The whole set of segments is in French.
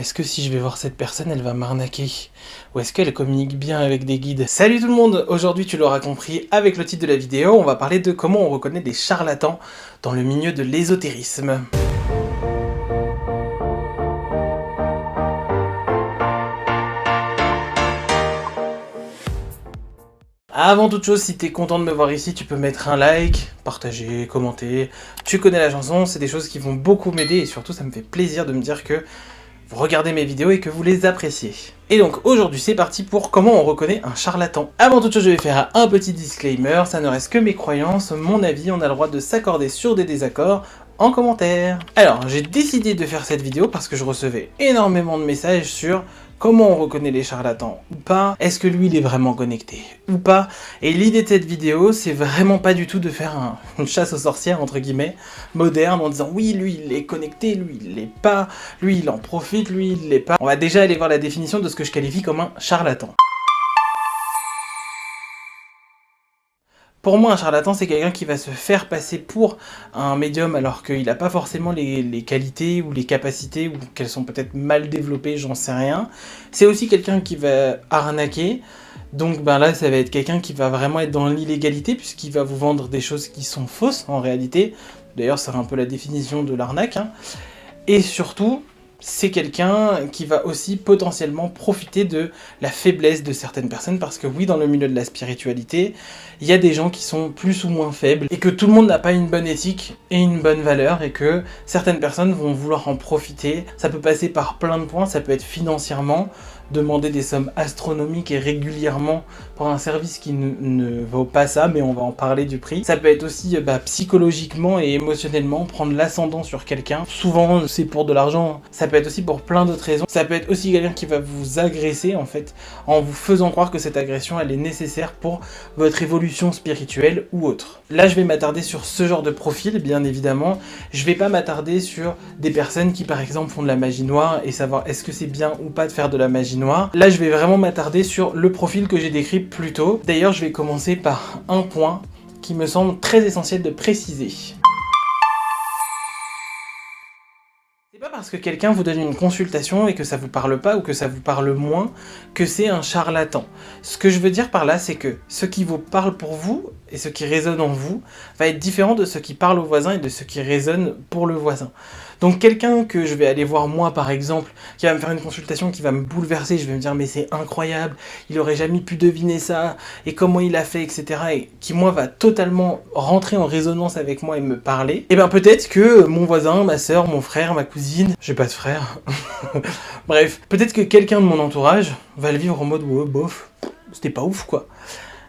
est-ce que si je vais voir cette personne, elle va m'arnaquer? Ou est-ce qu'elle communique bien avec des guides? Salut tout le monde! Aujourd'hui, tu l'auras compris avec le titre de la vidéo, on va parler de comment on reconnaît des charlatans dans le milieu de l'ésotérisme. Avant toute chose, si t'es content de me voir ici, tu peux mettre un like, partager, commenter. Tu connais la chanson, c'est des choses qui vont beaucoup m'aider et surtout ça me fait plaisir de me dire que vous regardez mes vidéos et que vous les appréciez. Et donc aujourd'hui c'est parti pour comment on reconnaît un charlatan. Avant toute chose je vais faire un petit disclaimer, ça ne reste que mes croyances, mon avis, on a le droit de s'accorder sur des désaccords en commentaire. Alors j'ai décidé de faire cette vidéo parce que je recevais énormément de messages sur comment on reconnaît les charlatans ou pas, est-ce que lui il est vraiment connecté ou pas, et l'idée de cette vidéo c'est vraiment pas du tout de faire une chasse aux sorcières entre guillemets, moderne, en disant oui lui il est connecté, lui il l'est pas, lui il en profite, lui il l'est pas. On va déjà aller voir la définition de ce que je qualifie comme un charlatan. Pour moi, un charlatan, c'est quelqu'un qui va se faire passer pour un médium alors qu'il n'a pas forcément les qualités ou les capacités, ou qu'elles sont peut-être mal développées, j'en sais rien. C'est aussi quelqu'un qui va arnaquer, donc ben là, ça va être quelqu'un qui va vraiment être dans l'illégalité, puisqu'il va vous vendre des choses qui sont fausses en réalité. D'ailleurs, c'est un peu la définition de l'arnaque, hein. Et surtout, c'est quelqu'un qui va aussi potentiellement profiter de la faiblesse de certaines personnes, parce que oui, dans le milieu de la spiritualité, il y a des gens qui sont plus ou moins faibles, et que tout le monde n'a pas une bonne éthique et une bonne valeur, et que certaines personnes vont vouloir en profiter. Ça peut passer par plein de points, ça peut être financièrement, demander des sommes astronomiques et régulièrement pour un service qui ne vaut pas ça, mais on va en parler du prix. Ça peut être aussi psychologiquement et émotionnellement prendre l'ascendant sur quelqu'un. Souvent c'est pour de l'argent, ça peut être aussi pour plein d'autres raisons. Ça peut être aussi quelqu'un qui va vous agresser en fait, en vous faisant croire que cette agression elle est nécessaire pour votre évolution spirituelle ou autre. Là je vais m'attarder sur ce genre de profil bien évidemment. Je vais pas m'attarder sur des personnes qui par exemple font de la magie noire et savoir est-ce que c'est bien ou pas de faire de la magie noire. Là je vais vraiment m'attarder sur le profil que j'ai décrit plus tôt. D'ailleurs je vais commencer par un point qui me semble très essentiel de préciser. C'est pas parce que quelqu'un vous donne une consultation et que ça vous parle pas ou que ça vous parle moins que c'est un charlatan. Ce que je veux dire par là, c'est que ce qui vous parle pour vous et ce qui résonne en vous va être différent de ce qui parle au voisin et de ce qui résonne pour le voisin. Donc quelqu'un que je vais aller voir moi par exemple, qui va me faire une consultation qui va me bouleverser, je vais me dire mais c'est incroyable, il aurait jamais pu deviner ça, et comment il a fait, etc. Et qui moi va totalement rentrer en résonance avec moi et me parler, et bien peut-être que mon voisin, ma soeur, mon frère, ma cousine, j'ai pas de frère, bref, peut-être que quelqu'un de mon entourage va le vivre en mode ouais bof, c'était pas ouf quoi.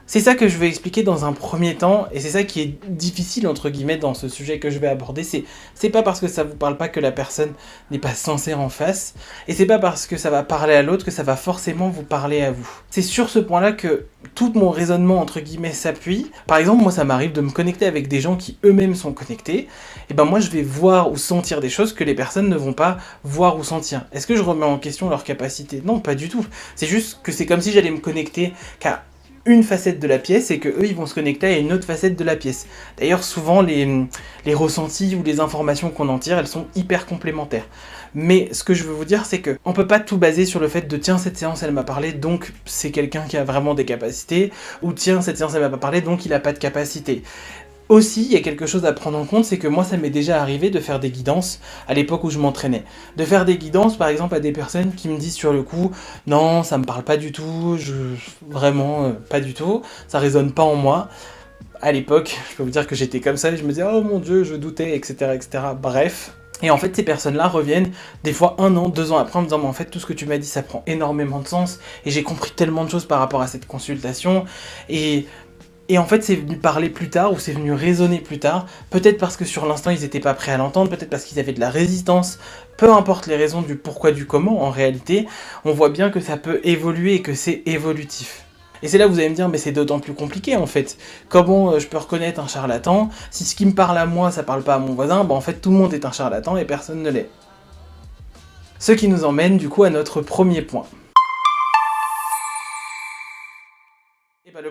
C'est ça que je vais expliquer dans un premier temps, et c'est ça qui est difficile entre guillemets dans ce sujet que je vais aborder, c'est pas parce que ça vous parle pas que la personne n'est pas sincère en face, et c'est pas parce que ça va parler à l'autre que ça va forcément vous parler à vous. C'est sur ce point-là que tout mon raisonnement entre guillemets s'appuie. Par exemple, moi ça m'arrive de me connecter avec des gens qui eux-mêmes sont connectés, et ben moi je vais voir ou sentir des choses que les personnes ne vont pas voir ou sentir. Est-ce que je remets en question leur capacité? Non, pas du tout. C'est juste que c'est comme si j'allais me connecter qu'à une facette de la pièce et que eux ils vont se connecter à une autre facette de la pièce. D'ailleurs souvent les ressentis ou les informations qu'on en tire elles sont hyper complémentaires. Mais ce que je veux vous dire c'est que on peut pas tout baser sur le fait de tiens cette séance elle m'a parlé donc c'est quelqu'un qui a vraiment des capacités, ou tiens cette séance elle m'a pas parlé donc il a pas de capacité. Aussi, il y a quelque chose à prendre en compte, c'est que moi ça m'est déjà arrivé de faire des guidances à l'époque où je m'entraînais. De faire des guidances par exemple à des personnes qui me disent sur le coup « Non, ça me parle pas du tout, vraiment pas du tout, ça résonne pas en moi ». À l'époque, je peux vous dire que j'étais comme ça et je me disais « Oh mon dieu, je doutais, etc. etc. » Bref. Et en fait, ces personnes-là reviennent des fois 1 an, 2 ans après en me disant « Mais en fait, tout ce que tu m'as dit, ça prend énormément de sens et j'ai compris tellement de choses par rapport à cette consultation. » Et en fait, c'est venu parler plus tard, ou c'est venu résonner plus tard, peut-être parce que sur l'instant, ils n'étaient pas prêts à l'entendre, peut-être parce qu'ils avaient de la résistance, peu importe les raisons du pourquoi, du comment, en réalité, on voit bien que ça peut évoluer et que c'est évolutif. Et c'est là où vous allez me dire, mais c'est d'autant plus compliqué en fait. Comment je peux reconnaître un charlatan? Si ce qui me parle à moi, ça parle pas à mon voisin, bah en fait tout le monde est un charlatan et personne ne l'est. Ce qui nous emmène du coup à notre premier point.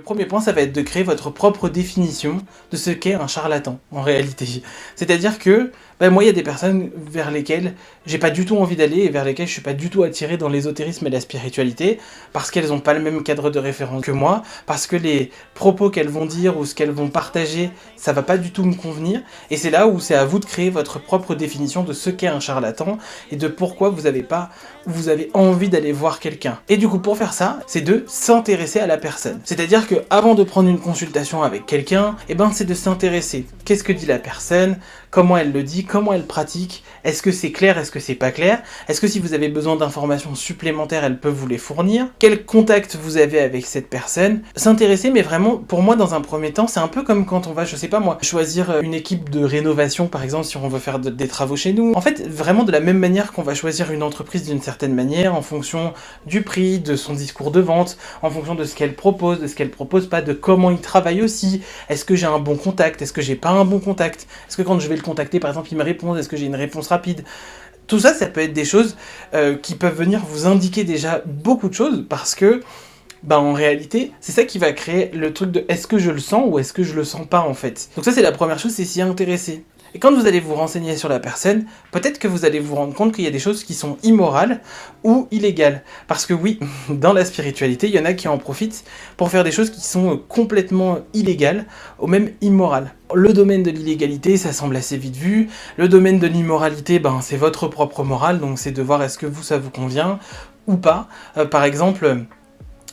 premier point, ça va être de créer votre propre définition de ce qu'est un charlatan, en réalité. C'est-à-dire que, moi, il y a des personnes vers lesquelles j'ai pas du tout envie d'aller et vers lesquelles je suis pas du tout attiré dans l'ésotérisme et la spiritualité, parce qu'elles ont pas le même cadre de référence que moi, parce que les propos qu'elles vont dire ou ce qu'elles vont partager, ça va pas du tout me convenir, et c'est là où c'est à vous de créer votre propre définition de ce qu'est un charlatan et de pourquoi vous avez envie d'aller voir quelqu'un. Et du coup, pour faire ça, c'est de s'intéresser à la personne. C'est-à-dire que avant de prendre une consultation avec quelqu'un, c'est de s'intéresser. Qu'est-ce que dit la personne? Comment elle le dit? Comment elle pratique? Est-ce que c'est clair? Est-ce que c'est pas clair? Est-ce que si vous avez besoin d'informations supplémentaires, elle peut vous les fournir? Quel contact vous avez avec cette personne? S'intéresser, mais vraiment, pour moi, dans un premier temps, c'est un peu comme quand on va, je sais pas moi, choisir une équipe de rénovation, par exemple, si on veut faire des travaux chez nous. En fait, vraiment de la même manière qu'on va choisir une entreprise d'une certaine manière, en fonction du prix, de son discours de vente, en fonction de ce qu'elle propose, de ce qu'elle propose pas, de comment il travaille aussi. Est-ce que j'ai un bon contact? Est-ce que j'ai pas un bon contact? Est-ce que quand je vais le contacter, par exemple, il me répond? Est-ce que j'ai une réponse rapide? Tout ça, ça peut être des choses qui peuvent venir vous indiquer déjà beaucoup de choses, parce que en réalité, c'est ça qui va créer le truc de est-ce que je le sens ou est-ce que je le sens pas en fait. Donc ça, c'est la première chose, c'est s'y intéresser. Et quand vous allez vous renseigner sur la personne, peut-être que vous allez vous rendre compte qu'il y a des choses qui sont immorales ou illégales. Parce que oui, dans la spiritualité, il y en a qui en profitent pour faire des choses qui sont complètement illégales ou même immorales. Le domaine de l'illégalité, ça semble assez vite vu. Le domaine de l'immoralité, c'est votre propre morale, donc c'est de voir est-ce que ça vous convient ou pas. Par exemple,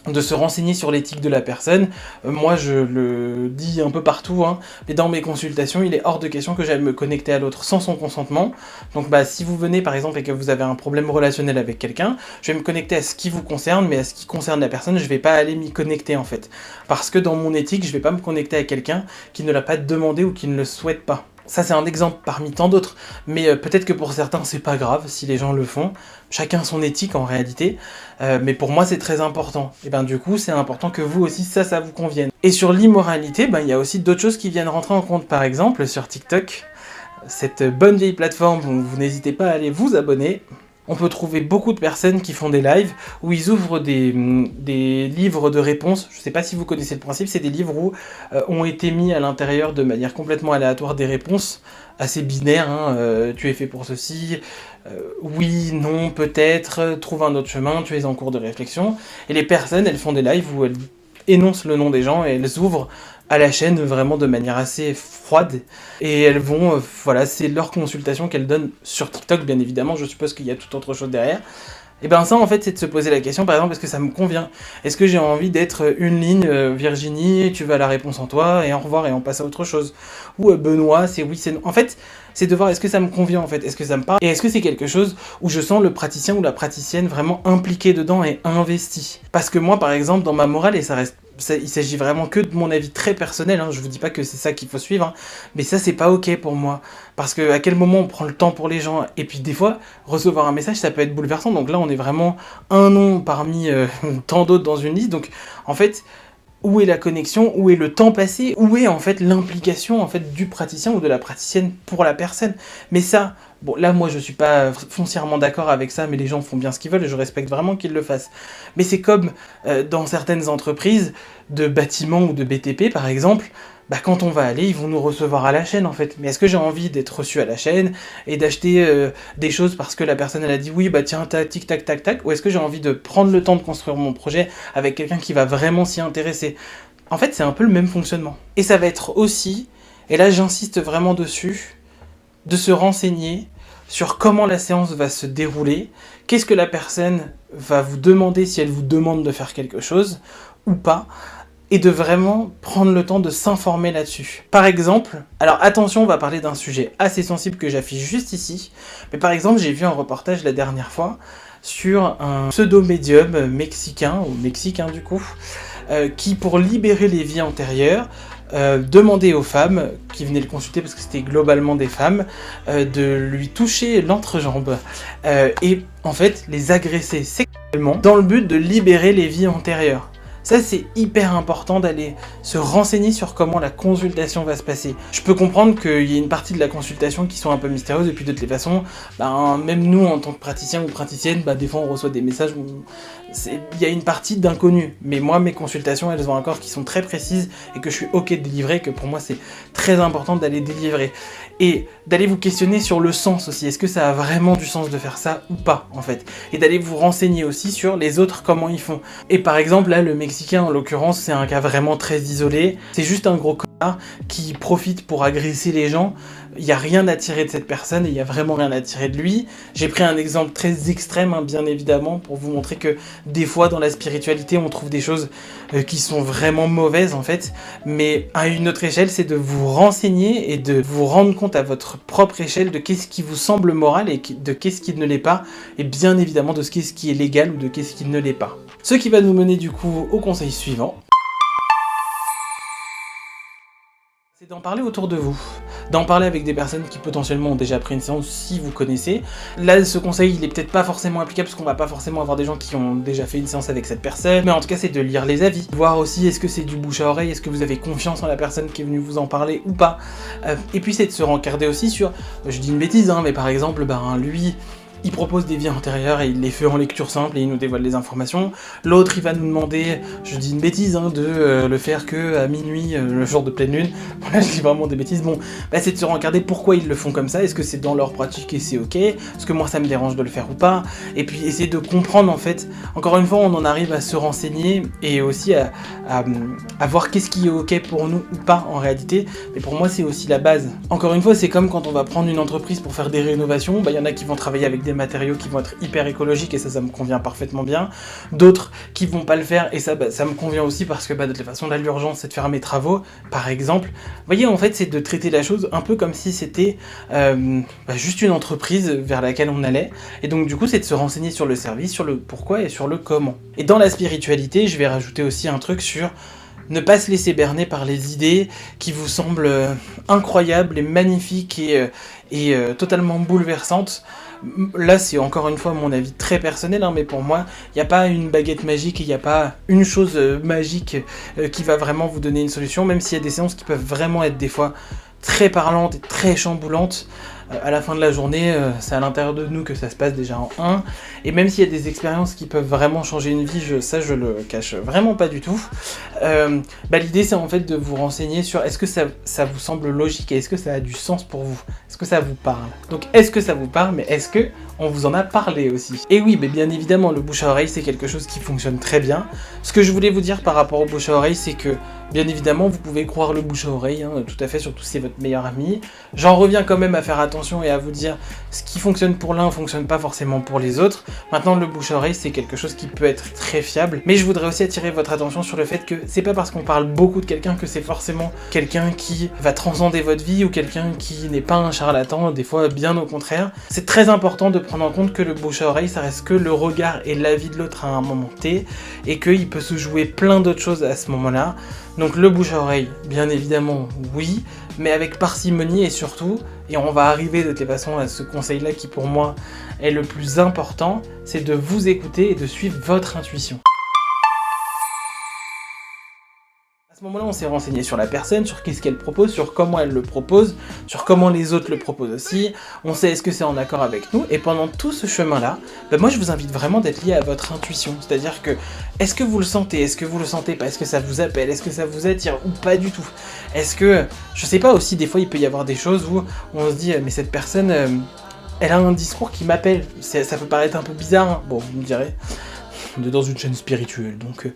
de se renseigner sur l'éthique de la personne. Moi, je le dis un peu partout, mais dans mes consultations, il est hors de question que j'aille me connecter à l'autre sans son consentement. Donc, si vous venez, par exemple, et que vous avez un problème relationnel avec quelqu'un, je vais me connecter à ce qui vous concerne, mais à ce qui concerne la personne, je vais pas aller m'y connecter, en fait. Parce que dans mon éthique, je vais pas me connecter à quelqu'un qui ne l'a pas demandé ou qui ne le souhaite pas. Ça, c'est un exemple parmi tant d'autres, mais peut-être que pour certains, c'est pas grave si les gens le font. Chacun son éthique en réalité, mais pour moi, c'est très important. Et du coup, c'est important que vous aussi, ça vous convienne. Et sur l'immoralité, il y a aussi d'autres choses qui viennent rentrer en compte. Par exemple, sur TikTok, cette bonne vieille plateforme où vous n'hésitez pas à aller vous abonner. On peut trouver beaucoup de personnes qui font des lives où ils ouvrent des livres de réponses. Je ne sais pas si vous connaissez le principe, c'est des livres où ont été mis à l'intérieur de manière complètement aléatoire des réponses assez binaires. Tu es fait pour ceci, oui, non, peut-être, trouve un autre chemin, tu es en cours de réflexion. Et les personnes, elles font des lives où elles énoncent le nom des gens et elles ouvrent à la chaîne vraiment de manière assez froide et elles vont, c'est leur consultation qu'elles donnent sur TikTok, bien évidemment, je suppose qu'il y a toute autre chose derrière. Et ça en fait c'est de se poser la question, par exemple, est-ce que ça me convient? Est-ce que j'ai envie d'être une ligne, Virginie, tu vas à la réponse en toi, et au revoir, et on passe à autre chose? Ou Benoît, c'est oui, c'est non. En fait, c'est de voir est-ce que ça me convient en fait, est-ce que ça me parle, et est-ce que c'est quelque chose où je sens le praticien ou la praticienne vraiment impliqué dedans et investi. Parce que moi par exemple, dans ma morale, et il s'agit vraiment que de mon avis très personnel, je vous dis pas que c'est ça qu'il faut suivre, mais ça c'est pas ok pour moi, parce que à quel moment on prend le temps pour les gens, et puis des fois, recevoir un message ça peut être bouleversant, donc là on est vraiment un nom parmi tant d'autres dans une liste, donc en fait, où est la connexion, où est le temps passé, où est en fait l'implication en fait du praticien ou de la praticienne pour la personne. Mais ça, bon là moi je suis pas foncièrement d'accord avec ça, mais les gens font bien ce qu'ils veulent et je respecte vraiment qu'ils le fassent. Mais c'est comme dans certaines entreprises de bâtiments ou de BTP par exemple, quand on va aller, ils vont nous recevoir à la chaîne en fait. Mais est-ce que j'ai envie d'être reçu à la chaîne et d'acheter des choses parce que la personne elle a dit oui, tiens, tic tac tac tac, ou est-ce que j'ai envie de prendre le temps de construire mon projet avec quelqu'un qui va vraiment s'y intéresser? En fait, c'est un peu le même fonctionnement. Et ça va être aussi, et là j'insiste vraiment dessus, de se renseigner sur comment la séance va se dérouler, qu'est-ce que la personne va vous demander si elle vous demande de faire quelque chose ou pas, et de vraiment prendre le temps de s'informer là-dessus. Par exemple, alors attention, on va parler d'un sujet assez sensible que j'affiche juste ici, mais par exemple, j'ai vu un reportage la dernière fois sur un pseudo-médium mexicain, au Mexique du coup, qui pour libérer les vies antérieures, demandait aux femmes qui venaient le consulter, parce que c'était globalement des femmes, de lui toucher l'entrejambe, et en fait les agresser sexuellement dans le but de libérer les vies antérieures. Ça, c'est hyper important d'aller se renseigner sur comment la consultation va se passer. Je peux comprendre qu'il y ait une partie de la consultation qui sont un peu mystérieuses, et puis de toutes les façons, même nous, en tant que praticiens ou praticiennes, des fois on reçoit des messages où il y a une partie d'inconnu. Mais moi, mes consultations, elles ont encore qui sont très précises, et que je suis ok de délivrer, que pour moi, c'est très important d'aller délivrer. Et d'aller vous questionner sur le sens aussi. Est-ce que ça a vraiment du sens de faire ça ou pas, en fait? Et d'aller vous renseigner aussi sur les autres, comment ils font. Et par exemple, là, le Mexicain, en l'occurrence, c'est un cas vraiment très isolé. C'est juste un gros connard qui profite pour agresser les gens. Il n'y a rien à tirer de cette personne et il n'y a vraiment rien à tirer de lui. J'ai pris un exemple très extrême, bien évidemment, pour vous montrer que des fois, dans la spiritualité, on trouve des choses qui sont vraiment mauvaises, en fait. Mais à une autre échelle, c'est de vous renseigner et de vous rendre compte à votre propre échelle de qu'est-ce qui vous semble moral et de qu'est-ce qui ne l'est pas. Et bien évidemment, de qu'est-ce qui est légal ou de qu'est-ce qui ne l'est pas. Ce qui va nous mener du coup au conseil suivant. C'est d'en parler autour de vous, d'en parler avec des personnes qui potentiellement ont déjà pris une séance si vous connaissez. Là, ce conseil, il est peut-être pas forcément applicable parce qu'on va pas forcément avoir des gens qui ont déjà fait une séance avec cette personne, mais en tout cas, c'est de lire les avis, voir aussi est-ce que c'est du bouche à oreille, est-ce que vous avez confiance en la personne qui est venue vous en parler ou pas. Et puis, c'est de se rencarder aussi sur, je dis une bêtise, mais par exemple, lui... il propose des vies antérieures et il les fait en lecture simple et il nous dévoile les informations. L'autre, il va nous demander, je dis une bêtise, de le faire que à minuit, le jour de pleine lune. Voilà, je dis vraiment des bêtises. Bon, c'est de se regarder pourquoi ils le font comme ça. Est-ce que c'est dans leur pratique et c'est ok? Est-ce que moi, ça me dérange de le faire ou pas? Et puis, essayer de comprendre, en fait. Encore une fois, on en arrive à se renseigner et aussi à voir qu'est-ce qui est ok pour nous ou pas, en réalité. Mais pour moi, c'est aussi la base. Encore une fois, c'est comme quand on va prendre une entreprise pour faire des rénovations. Il y en a qui vont travailler avec des matériaux qui vont être hyper écologiques et ça me convient parfaitement bien. D'autres qui vont pas le faire et ça me convient aussi parce que de toute façon là l'urgence c'est de faire mes travaux par exemple. Vous voyez, en fait, c'est de traiter la chose un peu comme si c'était juste une entreprise vers laquelle on allait, et donc du coup c'est de se renseigner sur le service, sur le pourquoi et sur le comment. Et dans la spiritualité, je vais rajouter aussi un truc sur ne pas se laisser berner par les idées qui vous semblent incroyables et magnifiques et totalement bouleversantes. Là, c'est encore une fois mon avis très personnel, mais pour moi, il n'y a pas une baguette magique, il n'y a pas une chose magique qui va vraiment vous donner une solution, même s'il y a des séances qui peuvent vraiment être des fois très parlantes et très chamboulantes. À la fin de la journée, c'est à l'intérieur de nous que ça se passe déjà en un. Et même s'il y a des expériences qui peuvent vraiment changer une vie, je le cache vraiment pas du tout. L'idée, c'est en fait de vous renseigner sur est-ce que ça vous semble logique et est-ce que ça a du sens pour vous? Est-ce que ça vous parle? Donc, est-ce que ça vous parle, mais est-ce que on vous en a parlé aussi? Et oui, mais bien évidemment, le bouche à oreille, c'est quelque chose qui fonctionne très bien. Ce que je voulais vous dire par rapport au bouche à oreille, c'est que bien évidemment, vous pouvez croire le bouche à oreille, tout à fait, surtout si c'est votre meilleur ami. J'en reviens quand même à faire attention et à vous dire ce qui fonctionne pour l'un fonctionne pas forcément pour les autres. Maintenant, le bouche à oreille, c'est quelque chose qui peut être très fiable. Mais je voudrais aussi attirer votre attention sur le fait que c'est pas parce qu'on parle beaucoup de quelqu'un que c'est forcément quelqu'un qui va transcender votre vie ou quelqu'un qui n'est pas un charlatan, des fois bien au contraire. C'est très important de prendre en compte que le bouche à oreille, ça reste que le regard et l'avis de l'autre à un moment T et qu'il peut se jouer plein d'autres choses à ce moment-là. Donc le bouche à oreille, bien évidemment, oui, mais avec parcimonie et surtout, et on va arriver de toute façon à ce conseil-là qui pour moi est le plus important, c'est de vous écouter et de suivre votre intuition. À ce moment-là, on s'est renseigné sur la personne, sur qu'est-ce qu'elle propose, sur comment elle le propose, sur comment les autres le proposent aussi, on sait est-ce que c'est en accord avec nous, et pendant tout ce chemin-là, moi je vous invite vraiment d'être lié à votre intuition, c'est-à-dire que, est-ce que vous le sentez, est-ce que vous le sentez pas, est-ce que ça vous appelle, est-ce que ça vous attire, ou pas du tout? Est-ce que, je sais pas aussi, des fois il peut y avoir des choses où on se dit, mais cette personne, elle a un discours qui m'appelle, ça peut paraître un peu bizarre, bon, vous me direz, on est dans une chaîne spirituelle, donc...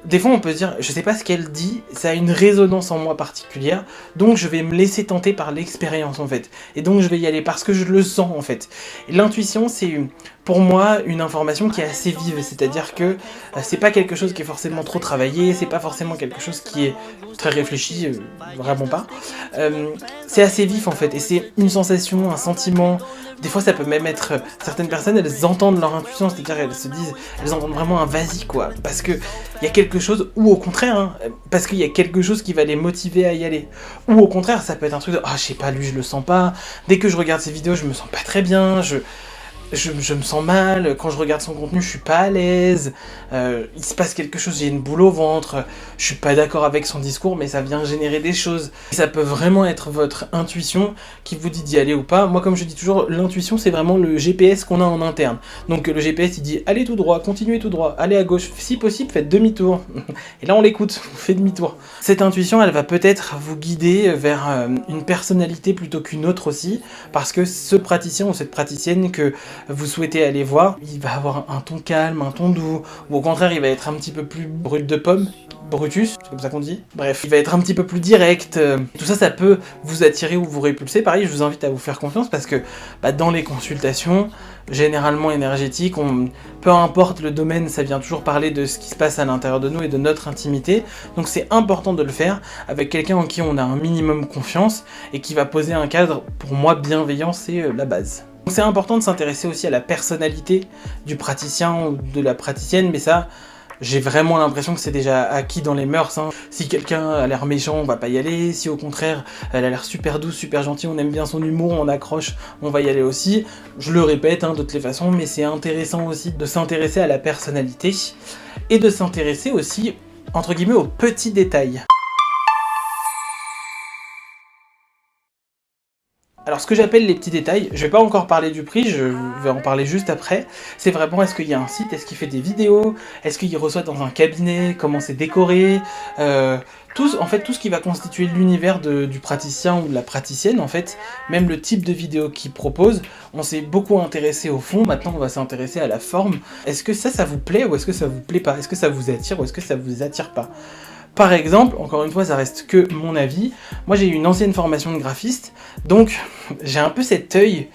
Des fois on peut se dire, je sais pas ce qu'elle dit, ça a une résonance en moi particulière, donc je vais me laisser tenter par l'expérience en fait. Et donc je vais y aller parce que je le sens en fait. Et l'intuition c'est pour moi une information qui est assez vive, c'est-à-dire que c'est pas quelque chose qui est forcément trop travaillé, c'est pas forcément quelque chose qui est très réfléchi, vraiment pas. C'est assez vif en fait, et c'est une sensation, un sentiment. Des fois ça peut même être, certaines personnes elles entendent leur intuition, c'est-à-dire elles se disent, elles entendent vraiment un vas-y quoi, parce que il y a quelque chose, ou au contraire, parce qu'il y a quelque chose qui va les motiver à y aller. Ou au contraire, ça peut être un truc de « Ah, je sais pas, lui, je le sens pas. Dès que je regarde ses vidéos, je me sens pas très bien. » je me sens mal, quand je regarde son contenu, je suis pas à l'aise, il se passe quelque chose, j'ai une boule au ventre, je suis pas d'accord avec son discours, mais ça vient générer des choses. Et ça peut vraiment être votre intuition qui vous dit d'y aller ou pas. Moi, comme je dis toujours, l'intuition, c'est vraiment le GPS qu'on a en interne. Donc le GPS, il dit, allez tout droit, continuez tout droit, allez à gauche, si possible, faites demi-tour. Et là, on l'écoute, on fait demi-tour. Cette intuition, elle va peut-être vous guider vers une personnalité plutôt qu'une autre aussi, parce que ce praticien ou cette praticienne que vous souhaitez aller voir, il va avoir un ton calme, un ton doux, ou au contraire il va être un petit peu plus brut de pomme, Brutus, c'est comme ça qu'on dit. Bref, il va être un petit peu plus direct. Tout ça, ça peut vous attirer ou vous répulser. Pareil, je vous invite à vous faire confiance parce que dans les consultations, généralement énergétiques, peu importe le domaine, ça vient toujours parler de ce qui se passe à l'intérieur de nous et de notre intimité. Donc c'est important de le faire avec quelqu'un en qui on a un minimum confiance et qui va poser un cadre, pour moi, bienveillant, c'est la base. C'est important de s'intéresser aussi à la personnalité du praticien ou de la praticienne, mais ça, j'ai vraiment l'impression que c'est déjà acquis dans les mœurs. Si quelqu'un a l'air méchant, on va pas y aller. Si au contraire, elle a l'air super douce, super gentille, on aime bien son humour, on accroche, on va y aller aussi. Je le répète de toutes les façons, mais c'est intéressant aussi de s'intéresser à la personnalité et de s'intéresser aussi, entre guillemets, aux petits détails. Alors ce que j'appelle les petits détails, je vais pas encore parler du prix, je vais en parler juste après, c'est vraiment est-ce qu'il y a un site, est-ce qu'il fait des vidéos, est-ce qu'il reçoit dans un cabinet, comment c'est décoré, tout ce qui va constituer l'univers du praticien ou de la praticienne en fait, même le type de vidéo qu'il propose, on s'est beaucoup intéressé au fond, maintenant on va s'intéresser à la forme. Est-ce que ça vous plaît ou est-ce que ça vous plaît pas? Est-ce que ça vous attire ou est-ce que ça vous attire pas? Par exemple, encore une fois, ça reste que mon avis, moi j'ai eu une ancienne formation de graphiste, donc j'ai un peu cet œil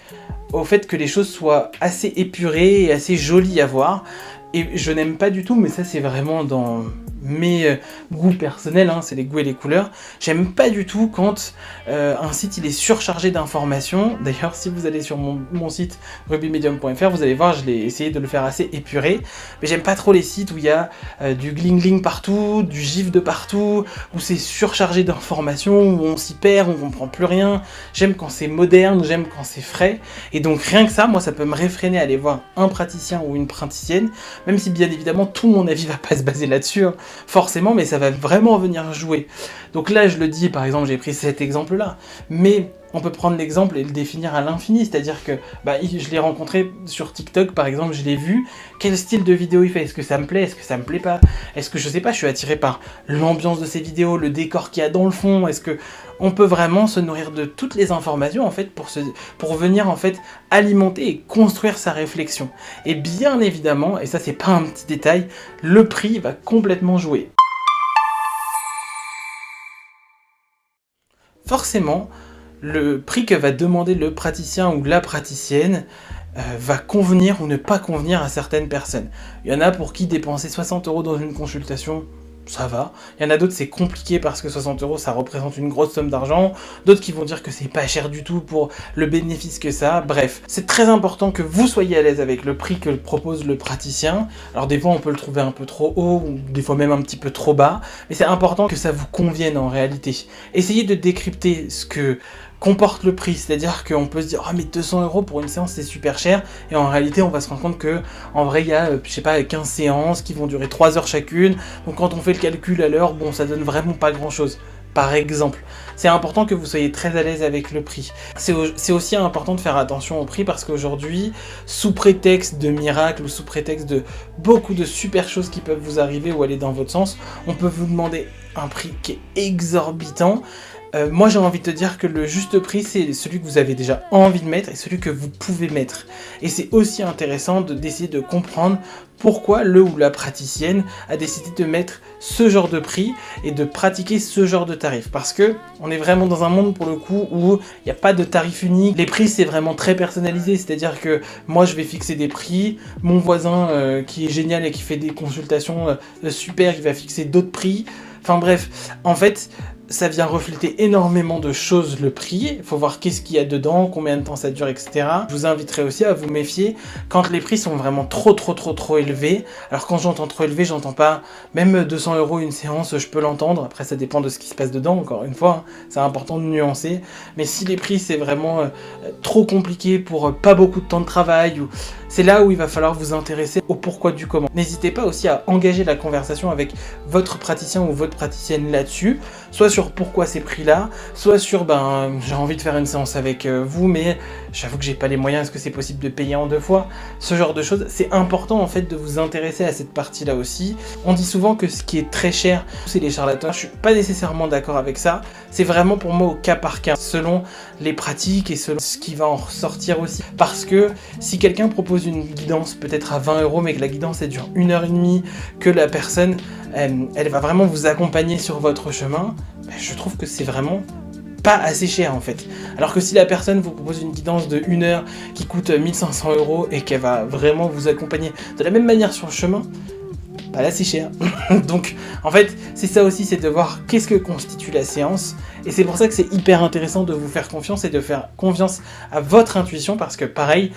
au fait que les choses soient assez épurées et assez jolies à voir, et je n'aime pas du tout, mais ça c'est vraiment dans mes goûts personnels, c'est les goûts et les couleurs, j'aime pas du tout quand un site il est surchargé d'informations. D'ailleurs si vous allez sur mon site rubymedium.fr, vous allez voir, je l'ai essayé de le faire assez épuré, mais j'aime pas trop les sites où il y a du gling gling partout, du gif de partout, où c'est surchargé d'informations, où on s'y perd, on comprend plus rien. J'aime quand c'est moderne, j'aime quand c'est frais, et donc rien que ça, moi ça peut me réfréner à aller voir un praticien ou une praticienne, même si bien évidemment tout mon avis va pas se baser là-dessus, forcément, mais ça va vraiment venir jouer. Donc là, je le dis, par exemple, j'ai pris cet exemple-là, mais on peut prendre l'exemple et le définir à l'infini, c'est-à-dire que je l'ai rencontré sur TikTok, par exemple, je l'ai vu, quel style de vidéo il fait, est-ce que ça me plaît, est-ce que ça me plaît pas, est-ce que, je sais pas, je suis attiré par l'ambiance de ses vidéos, le décor qu'il y a dans le fond, est-ce que on peut vraiment se nourrir de toutes les informations, en fait, pour venir, en fait, alimenter et construire sa réflexion. Et bien évidemment, et ça c'est pas un petit détail, le prix va complètement jouer. Forcément, le prix que va demander le praticien ou la praticienne va convenir ou ne pas convenir à certaines personnes. Il y en a pour qui dépenser 60 € dans une consultation, ça va. Il y en a d'autres, c'est compliqué parce que 60 € ça représente une grosse somme d'argent. D'autres qui vont dire que c'est pas cher du tout pour le bénéfice que ça. Bref, c'est très important que vous soyez à l'aise avec le prix que propose le praticien. Alors des fois on peut le trouver un peu trop haut, ou des fois même un petit peu trop bas, mais c'est important que ça vous convienne en réalité. Essayez de décrypter ce que comporte le prix, c'est-à-dire qu'on peut se dire mais 200 € pour une séance c'est super cher, et en réalité on va se rendre compte que en vrai il y a je sais pas 15 séances qui vont durer 3 heures chacune, donc quand on fait le calcul à l'heure, bon ça donne vraiment pas grand chose. Par exemple, c'est important que vous soyez très à l'aise avec le prix. C'est aussi important de faire attention au prix parce qu'aujourd'hui, sous prétexte de miracles ou sous prétexte de beaucoup de super choses qui peuvent vous arriver ou aller dans votre sens, on peut vous demander un prix qui est exorbitant. Moi j'ai envie de te dire que le juste prix c'est celui que vous avez déjà envie de mettre et celui que vous pouvez mettre. Et c'est aussi intéressant d'essayer de comprendre pourquoi le ou la praticienne a décidé de mettre ce genre de prix et de pratiquer ce genre de tarif. Parce que on est vraiment dans un monde pour le coup où il n'y a pas de tarif unique. Les prix c'est vraiment très personnalisé, c'est-à-dire que moi je vais fixer des prix, mon voisin qui est génial et qui fait des consultations super, il va fixer d'autres prix. Enfin bref, en fait, ça vient refléter énormément de choses le prix, il faut voir qu'est-ce qu'il y a dedans, combien de temps ça dure, etc. Je vous inviterai aussi à vous méfier quand les prix sont vraiment trop élevés. Alors quand j'entends trop élevé, j'entends pas même 200 € une séance, je peux l'entendre, après ça dépend de ce qui se passe dedans, encore une fois, hein, c'est important de nuancer, mais si les prix c'est vraiment trop compliqué pour pas beaucoup de temps de travail, c'est là où il va falloir vous intéresser au pourquoi du comment. N'hésitez pas aussi à engager la conversation avec votre praticien ou votre praticienne là-dessus, soit sur pourquoi ces prix-là, soit sur j'ai envie de faire une séance avec vous, mais j'avoue que j'ai pas les moyens, est-ce que c'est possible de payer en 2 fois? Ce genre de choses, c'est important en fait de vous intéresser à cette partie-là aussi. On dit souvent que ce qui est très cher, c'est les charlatans. Je suis pas nécessairement d'accord avec ça. C'est vraiment pour moi au cas par cas, selon les pratiques et selon ce qui va en ressortir aussi. Parce que si quelqu'un propose une guidance peut-être à 20 €, mais que la guidance elle dure 1h30, que la personne elle va vraiment vous accompagner sur votre chemin, je trouve que c'est vraiment pas assez cher en fait. Alors que si la personne vous propose une guidance de 1 heure qui coûte 1500 € et qu'elle va vraiment vous accompagner de la même manière sur le chemin, là c'est cher. Donc en fait c'est ça aussi, c'est de voir qu'est-ce que constitue la séance, et c'est pour ça que c'est hyper intéressant de vous faire confiance et de faire confiance à votre intuition, parce que pareil,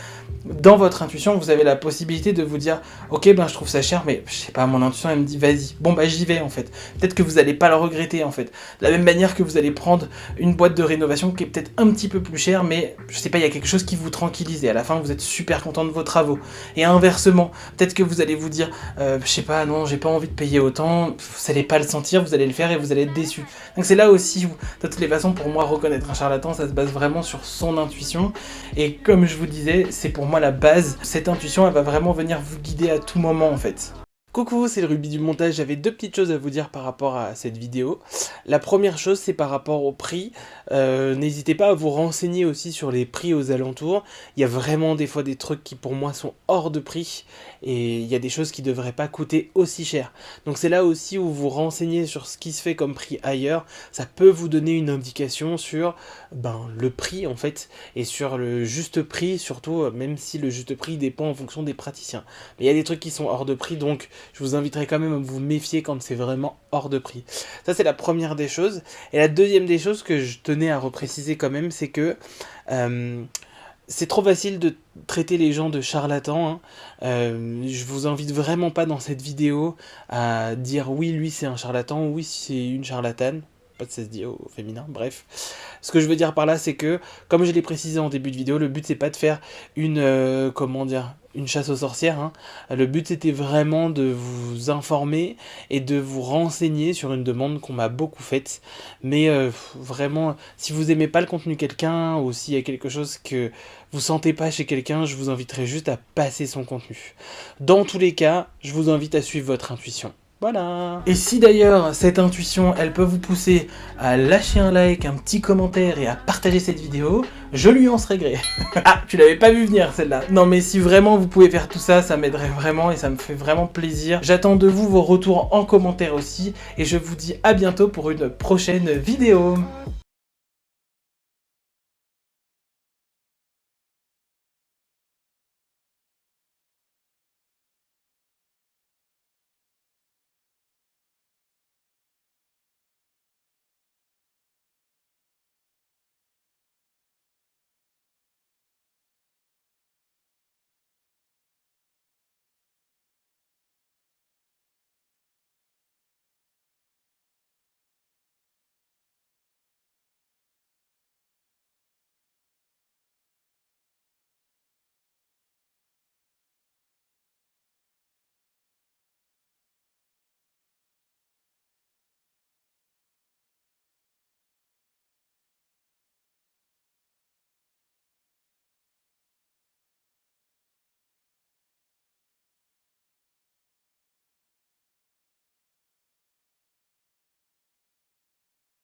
dans votre intuition vous avez la possibilité de vous dire ok je trouve ça cher, mais je sais pas, mon intuition elle me dit vas-y, j'y vais en fait. Peut-être que vous allez pas le regretter en fait. De la même manière que vous allez prendre une boîte de rénovation qui est peut-être un petit peu plus chère, mais je sais pas, il y a quelque chose qui vous tranquillise et à la fin vous êtes super content de vos travaux. Et inversement, peut-être que vous allez vous dire je sais pas, non j'ai pas envie de payer autant, vous allez pas le sentir, vous allez le faire et vous allez être déçu. Donc c'est là aussi où, de toutes les façons, pour moi reconnaître un charlatan ça se base vraiment sur son intuition, et comme je vous disais, c'est pour moi la base. Cette intuition elle va vraiment venir vous guider à tout moment en fait. Coucou, c'est le Ruby du montage, j'avais 2 petites choses à vous dire par rapport à cette vidéo. La première chose, c'est par rapport au prix. N'hésitez pas à vous renseigner aussi sur les prix aux alentours. Il y a vraiment des fois des trucs qui pour moi sont hors de prix, et il y a des choses qui devraient pas coûter aussi cher. Donc c'est là aussi où vous renseignez sur ce qui se fait comme prix ailleurs. Ça peut vous donner une indication sur le prix en fait, et sur le juste prix surtout, même si le juste prix dépend en fonction des praticiens. Mais il y a des trucs qui sont hors de prix, donc je vous inviterai quand même à vous méfier quand c'est vraiment hors de prix. Ça c'est la première des choses. Et la deuxième des choses que je tenais à repréciser quand même, c'est que c'est trop facile de traiter les gens de charlatans, hein. Je vous invite vraiment pas dans cette vidéo à dire oui lui c'est un charlatan, oui c'est une charlatane. Pas de ça se dit au féminin, bref. Ce que je veux dire par là, c'est que, comme je l'ai précisé en début de vidéo, le but c'est pas de faire une chasse aux sorcières, hein. Le but c'était vraiment de vous informer et de vous renseigner sur une demande qu'on m'a beaucoup faite. Mais vraiment, si vous aimez pas le contenu de quelqu'un, ou s'il y a quelque chose que vous sentez pas chez quelqu'un, je vous inviterai juste à passer son contenu. Dans tous les cas, je vous invite à suivre votre intuition. Voilà. Et si d'ailleurs cette intuition elle peut vous pousser à lâcher un like, un petit commentaire et à partager cette vidéo, je lui en serai gré. Ah, tu l'avais pas vu venir celle-là. Non mais si vraiment vous pouvez faire tout ça, ça m'aiderait vraiment et ça me fait vraiment plaisir. J'attends de vous vos retours en commentaire aussi, et je vous dis à bientôt pour une prochaine vidéo.